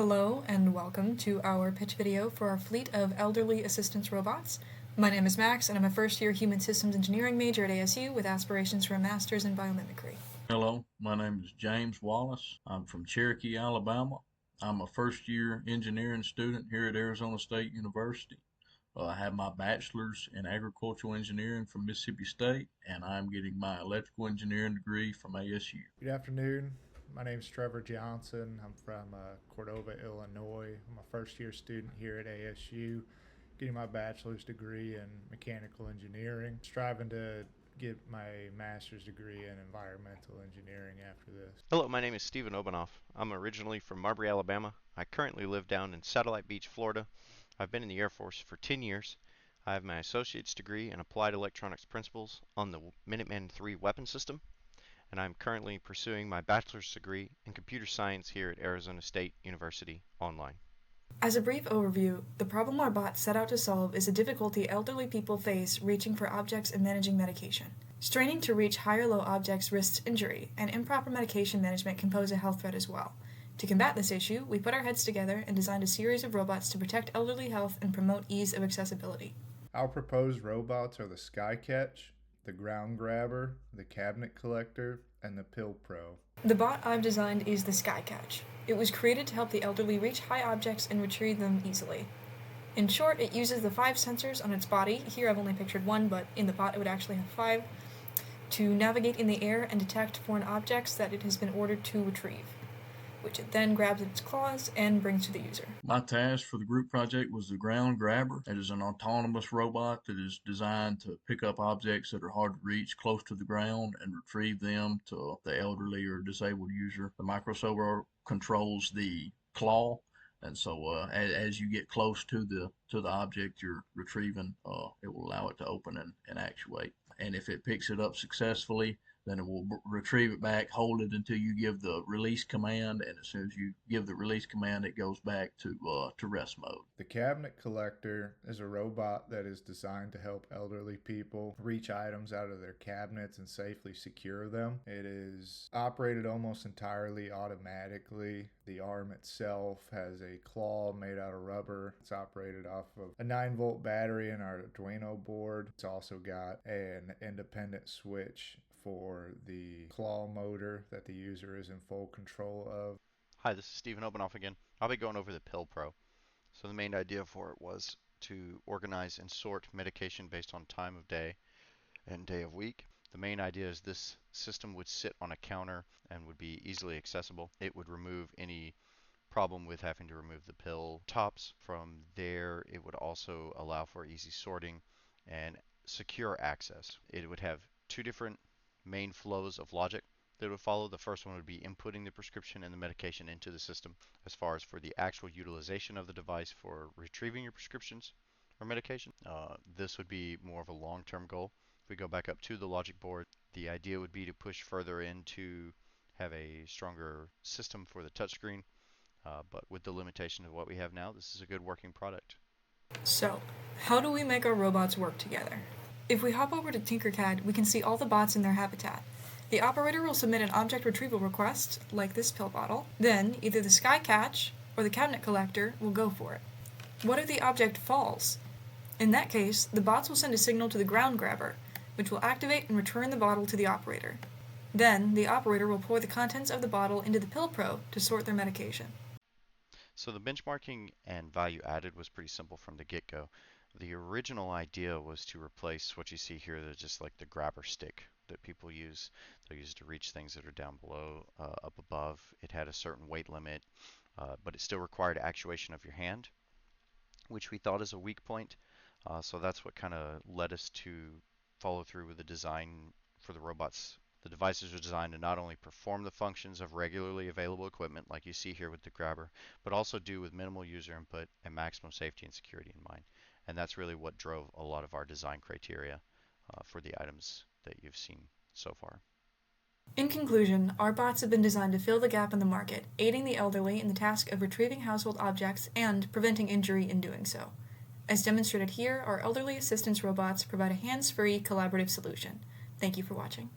Hello and welcome to our pitch video for our fleet of elderly assistance robots. My name is Max and I'm a first-year Human Systems Engineering major at ASU with aspirations for a master's in biomimicry. Hello, my name is James Wallace. I'm from Cherokee, Alabama. I'm a first-year engineering student here at Arizona State University. I have my bachelor's in agricultural engineering from Mississippi State, and I'm getting my electrical engineering degree from ASU. Good afternoon. My name is Trevor Johnson. I'm from Cordova, Illinois. I'm a first year student here at ASU, getting my bachelor's degree in mechanical engineering, striving to get my master's degree in environmental engineering after this. Hello, my name is Stephen Obanoff. I'm originally from Marbury, Alabama. I currently live down in Satellite Beach, Florida. I've been in the Air Force for 10 years. I have my associate's degree in applied electronics principles on the Minuteman III weapon system, and I'm currently pursuing my bachelor's degree in computer science here at Arizona State University online. As a brief overview, the problem our bots set out to solve is a difficulty elderly people face reaching for objects and managing medication. Straining to reach high or low objects risks injury, and improper medication management can pose a health threat as well. To combat this issue, we put our heads together and designed a series of robots to protect elderly health and promote ease of accessibility. Our proposed robots are the Skycatch, the Ground Grabber, the Cabinet Collector, and the Pill Pro. The bot I've designed is the Skycatch. It was created to help the elderly reach high objects and retrieve them easily. In short, it uses the 5 sensors on its body, here I've only pictured 1, but in the bot it would actually have 5, to navigate in the air and detect foreign objects that it has been ordered to retrieve, which it then grabs in its claws and brings to the user. My task for the group project was the Ground Grabber. It is an autonomous robot that is designed to pick up objects that are hard to reach close to the ground and retrieve them to the elderly or disabled user. The microservo controls the claw, and so as you get close to the object you're retrieving, it will allow it to open and actuate. And if it picks it up successfully, then it will retrieve it back, hold it until you give the release command, and as soon as you give the release command, it goes back to rest mode. The Cabinet Collector is a robot that is designed to help elderly people reach items out of their cabinets and safely secure them. It is operated almost entirely automatically. The arm itself has a claw made out of rubber. It's operated off of a 9-volt battery in our Arduino board. It's also got an independent switch for the claw motor that the user is in full control of. Hi, this is Stephen Obanoff again. I'll be going over the Pill Pro. So the main idea for it was to organize and sort medication based on time of day and day of week. The main idea is this system would sit on a counter and would be easily accessible. It would remove any problem with having to remove the pill tops. From there, it would also allow for easy sorting and secure access. It would have 2 different main flows of logic that would follow. The first one would be inputting the prescription and the medication into the system. As far as for the actual utilization of the device for retrieving your prescriptions or medication, this would be more of a long-term goal. If we go back up to the logic board, the idea would be to push further in to have a stronger system for the touchscreen, but with the limitation of what we have now, this is a good working product. So, how do we make our robots work together? If we hop over to Tinkercad, we can see all the bots in their habitat. The operator will submit an object retrieval request, like this pill bottle. Then, either the Skycatch or the Cabinet Collector will go for it. What if the object falls? In that case, the bots will send a signal to the Ground Grabber, which will activate and return the bottle to the operator. Then, the operator will pour the contents of the bottle into the Pill Pro to sort their medication. So the benchmarking and value added was pretty simple from the get-go. The original idea was to replace what you see here, that's just like the grabber stick that people use. They're used to reach things that are down below, up above. It had a certain weight limit, but it still required actuation of your hand, which we thought is a weak point. So that's what kind of led us to follow through with the design for the robots. The devices are designed to not only perform the functions of regularly available equipment, like you see here with the grabber, but also do with minimal user input and maximum safety and security in mind. And that's really what drove a lot of our design criteria for the items that you've seen so far. In conclusion, our bots have been designed to fill the gap in the market, aiding the elderly in the task of retrieving household objects and preventing injury in doing so. As demonstrated here, our elderly assistance robots provide a hands-free collaborative solution. Thank you for watching.